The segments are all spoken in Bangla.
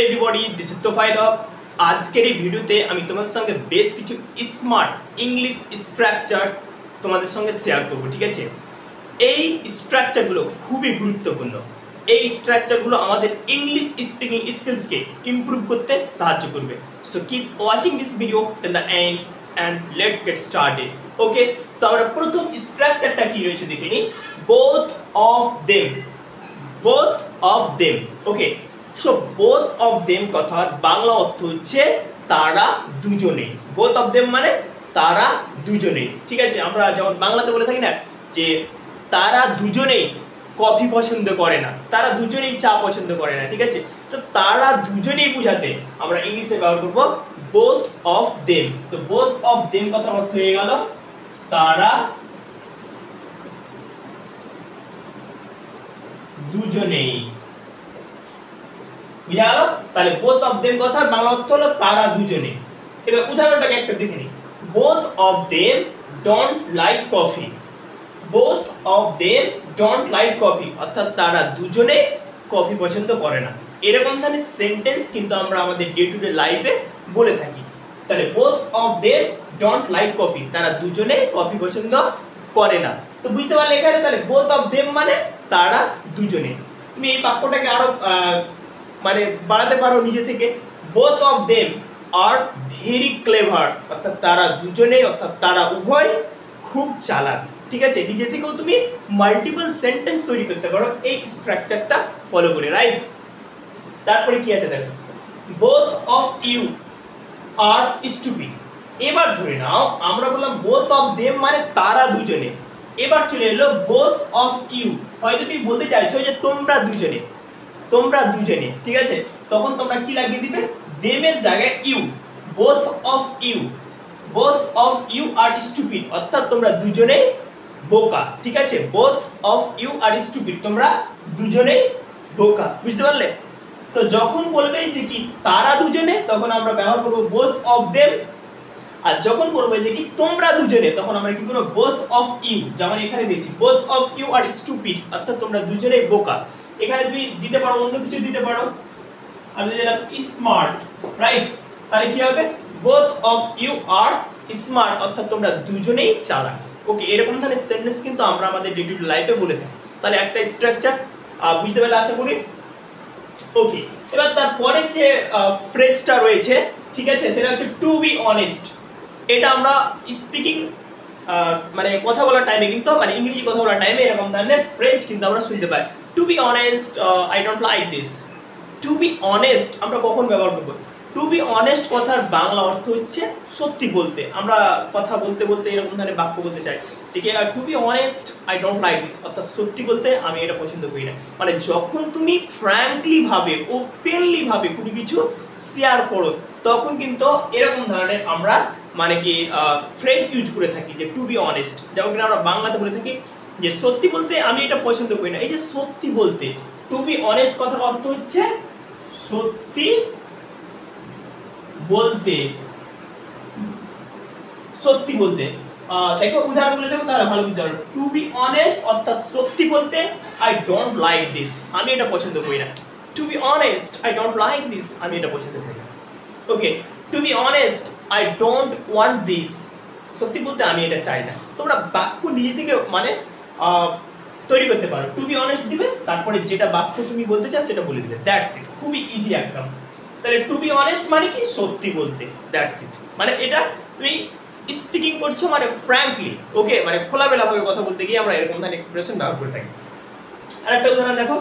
এভরিবডি, দিস ইজ তোফাইল। আজকের এই ভিডিওতে আমি তোমাদের সঙ্গে বেশ কিছু স্মার্ট ইংলিশ স্ট্রাকচারস তোমাদের সঙ্গে শেয়ার করব। ঠিক আছে, এই স্ট্রাকচারগুলো খুবই গুরুত্বপূর্ণ। এই স্ট্রাকচারগুলো আমাদের ইংলিশ স্পিকিং স্কিলসকে ইমপ্রুভ করতে সাহায্য করবে। So keep watching this video till the end and let's get started. Okay, তো আমরা প্রথম স্ট্রাকচারটা কি রয়েছে দেখে নিই। Both of them, both of them. Okay, so both of them কথার বাংলা অর্থ হচ্ছে তারা দুজনেই। বোথ অফ দেম মানে তারা দুজনেই। ঠিক আছে, আমরা যেমন বাংলাতে বলে থাকি না যে তারা দুজনেই কফি পছন্দ করে না, তারা দুজনেই চা পছন্দ করে না। ঠিক আছে, তো তারা দুজনেই বোঝাতে আমরা ইংলিশে ব্যবহার করব বোথ অফ দেম। তো বোথ অফ দেম কথার অর্থ হয়ে গেল তারা দুজনেই। বুঝা গেল? তাহলে বোথ অফ দেম কথার বাংলা অর্থ হলো তারা দুজনেই। এবার উদাহরণটাকে একটা দেখে নিই। Both of them don't like coffee. Both of them don't like coffee অর্থাৎ তারা দুজনেই কফি পছন্দ করে না। এরকম ধরনের সেন্টেন্স কিন্তু আমরা আমাদের ডে টু ডে লাইফে বলে থাকি। তাহলে both of them don't like coffee, তারা দুজনেই কফি পছন্দ করে না। তো বুঝতে পারলে এখানে তাহলে বোথ অফ দেম মানে তারা দুজনে। তুমি এই বাক্যটাকে আরো মানে বাড়াতে পারো নিজে থেকে। Both of them are very clever অর্থাৎ তারা দুজনেই অর্থাৎ তারা উভয় খুব চালাক। ঠিক আছে, নিজে থেকেও তুমি মাল্টিপল সেন্টেন্স তৈরি করতে পারো এই স্ট্রাকচারটা ফলো করে, রাইট? তারপরে কি আছে দেখো, both of you are stupid. এবার ধরে নাও আমরা বললাম বোথ অফ দেম মানে তারা দুজনে। এবার চলে এলো বোথ অফ ইউ। হয়তো তুমি বলতে চাইছো যে তোমরা দুজনে, তোমরা দুজনে। ঠিক আছে, তখন তোমরা কি লাগিয়ে দিবে? দেমের জায়গায় you. Both of you, both of you are stupid অর্থাৎ তোমরা দুজনেই বোকা। ঠিক আছে, both of you are stupid, তোমরা দুজনেই বোকা। বুঝতে পারলে? তো যখন বলবে যে কি তারা দুজনে তখন আমরা ব্যবহার করব বোথ অফ দেম। আর যখন বলবে যে কি তোমরা দুজনে তখন আমরা কি করব? Both of you. যেমন এখানে দিয়েছি both of you are stupid অর্থাৎ তোমরা দুজনেই বোকা। এখানে তুমি দিতে পারো অন্য কিছু দিতে পারো। আমি দিলাম স্মার্ট, রাইট? তাহলে কি হবে? Both of you are smart অর্থাৎ তোমরা দুজনেই চালাক। ওকে, এরকম ধরনের সেন্টেন্স কিন্তু আমরা আমাদের ডে টু ডে লাইফে বলে থাকি। তাহলে একটা স্ট্রাকচার বুঝতে পারলে আশা করি। ওকে, এবার তারপরে যে ফ্রেজটা রয়েছে, ঠিক আছে, সেটা হচ্ছে টু বি অনেস্ট। এটা আমরা স্পিকিং মানে কথা বলার টাইমে কিন্তু মানে ইংরেজি কথা বলার টাইমে এরকম ধরনের ফ্রেজ কিন্তু আমরা শুনতে পাই। To be honest, I don't like this. To be honest আমরা কখন ব্যবহার করব? টু বি অনেস্ট কথার বাংলা অর্থ হচ্ছে সত্যি বলতে। আমরা কথা বলতে বলতে এরকম ধরনের বাক্য বলতে চাই যে কি to be honest I don't like this অর্থাৎ সত্যি বলতে আমি এটা পছন্দ করি না। মানে যখন তুমি ফ্র্যাঙ্কলি ভাবে ওপেনলি ভাবে কোনো কিছু শেয়ার করো তখন কিন্তু এরকম ধরনের আমরা মানে কি ফ্রেজ ইউজ করে থাকি যে টু বি অনেস্ট। যেমন কিনা আমরা বাংলাতে বলে থাকি যে সত্যি বলতে আমি এটা পছন্দ করি না। এই যে সত্যি বলতে, টু বি অনেস্ট কথার অর্থ হচ্ছে সত্যি বলতে, সত্যি বলতে। দেখো উদাহরণগুলো দেবো তাহলে ভালো বুঝতে পারবে। টু বি অনেস্ট অর্থাৎ সত্যি বলতে আই ডোন্ট লাইক দিস, আমি এটা পছন্দ করি না। To be honest I don't like this, আমি এটা পছন্দ করি না। Okay, to be honest I don't want this, সত্যি বলতে আমি এটা চাই না। তোমরা বাক্য নিজে থেকে মানে তৈরি করতে পারো। টু বি অনেস্ট দিবে, তারপরে যেটা বাক্য তুমি বলতে চাও সেটা বলে দিবে, দ্যাটস ইট। খুবই ইজি একদম। তাহলে টু বি অনেস্ট মানে কি? সত্যি বলতে, দ্যাটস ইট। মানে এটা তুমি স্পিকিং করছো মানে ফ্র্যাঙ্কলি। ওকে, মানে খোলামেলা ভাবে কথা বলতে গিয়ে আমরা এরকম ধরনের এক্সপ্রেশন ব্যবহার করে থাকি। আরেকটা উদাহরণ দেখো,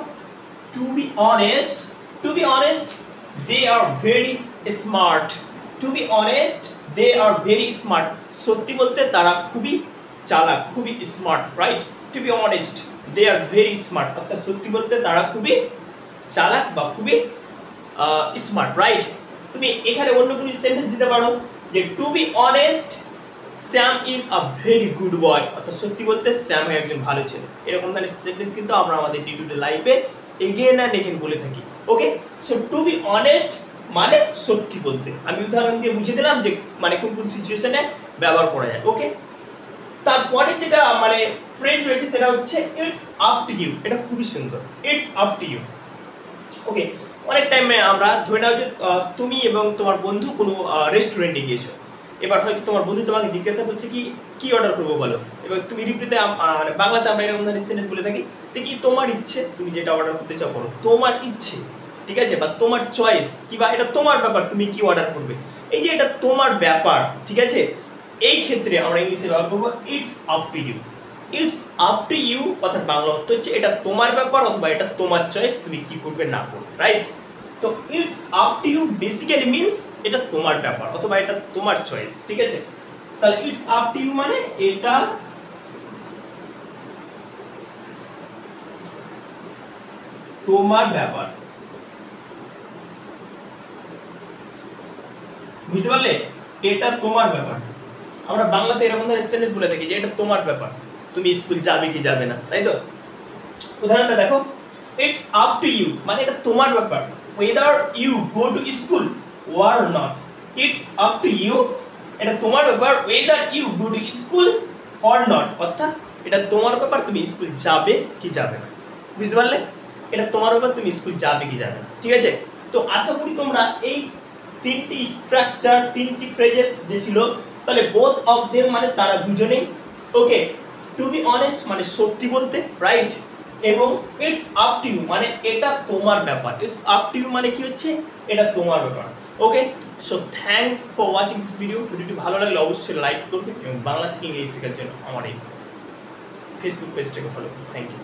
to be honest, to be honest they are very smart. To be honest they are very smart, সত্যি বলতে তারা খুবই চালাক, খুবই smart, right? To be honest they are very smart অর্থাৎ সত্যি বলতে তারা খুবই চালাক বা খুবই স্মার্ট, রাইট? তুমি এখানে অন্য কোনো সেন্টেন্স দিতে পারো যে to be honest Sam is a very good boy অর্থাৎ সত্যি বলতে স্যাম একজন ভালো ছেলে। এরকম ধরনের সেন্টেন্স কিন্তু আমরা আমাদের ডে টু ডে লাইফে এগেন অ্যান্ড এগেন বলে থাকি। ওকে, সো টু বি অনেস্ট মানে সত্যি বলতে। আমি উদাহরণ দিয়ে বুঝিয়ে দিলাম যে মানে কোন কোন সিচুয়েশনে ব্যবহার করা যায়। ওকে, তারপরে যেটা মানে ফ্রেজ রয়েছে সেটা হচ্ছে ইটস আপ টু ইউ। এটা খুবই সুন্দর, ইটস আপ টু ইউ। ওকে, অনেক টাইমে আমরা ধরে নাও যে তুমি এবং তোমার বন্ধু কোনো রেস্টুরেন্টে গিয়েছো, এবার হয়তো তোমার বন্ধু তোমাকে জিজ্ঞাসা করছে কি কি অর্ডার করবো বলো, এবার তুমি রিপ্লাইতে বাংলাতে আমরা এরকম ধরনের সেন্টেন্স বলে থাকি যে কি তোমার ইচ্ছে, তুমি যেটা অর্ডার করতে চাও করো, তোমার ইচ্ছে, ঠিক আছে, বা তোমার চয়েস, কিংবা এটা তোমার ব্যাপার তুমি কি অর্ডার করবে। এই যে এটা তোমার ব্যাপার, ঠিক আছে, এই ক্ষেত্রে আমরা ইংলিশে ব্যবহার করবো it's up to you. It's up to you অর্থাৎ বাংলা অর্থ হচ্ছে এটা তোমার ব্যাপার অথবা এটা তোমার চয়েস, তুমি কি করবে না করবে, রাইট। তো it's up to you basically means এটা তোমার ব্যাপার অথবা এটা তোমার চয়েস, ঠিক আছে। তাহলে ইটস আপ টু ইউ মানে এটা তোমার ব্যাপার, বুঝতে পারলে, এটা তোমার ব্যাপার। আমরা বাংলাতে এরকম ধরনের সেন্টেন্স বলে থাকি যে এটা তোমার ব্যাপার, তুমি স্কুল যাবে কি যাবে না, তাই তো। উদাহরণটা দেখো, ইটস আপ টু ইউ মানে এটা তোমার ব্যাপার whether you go to school or not। It's up to you এটা তোমার ব্যাপার whether you go to school or not, অর্থাৎ এটা তোমার ব্যাপার তুমি স্কুল যাবে কি যাবে না, বুঝতে পারলে, এটা তোমার ব্যাপার তুমি স্কুল যাবে কি যাবে না, ঠিক আছে। তো আশা করি তোমরা এই তিনটি স্ট্রাকচার, তিনটি ফ্রেজেস যে ছিল, তাহলে বোথ অফ देम মানে তারা দুজনেই, ওকে, টু বি অনেস্ট মানে সত্যি বলতে, রাইট, এবং ইটস আপ টু ইউ মানে এটা তোমার ব্যাপার। ইটস আপ টু ইউ মানে কি হচ্ছে এটা তোমার ব্যাপার, okay. So thanks for watching this video. ভিডিওটি ভালো লাগলে অবশ্যই লাইক করবে এবং বাংলা থেকে ইংরেজি শেখার জন্য আমার এই ফেসবুক পেজটাকে ফলো করুন। Thank you.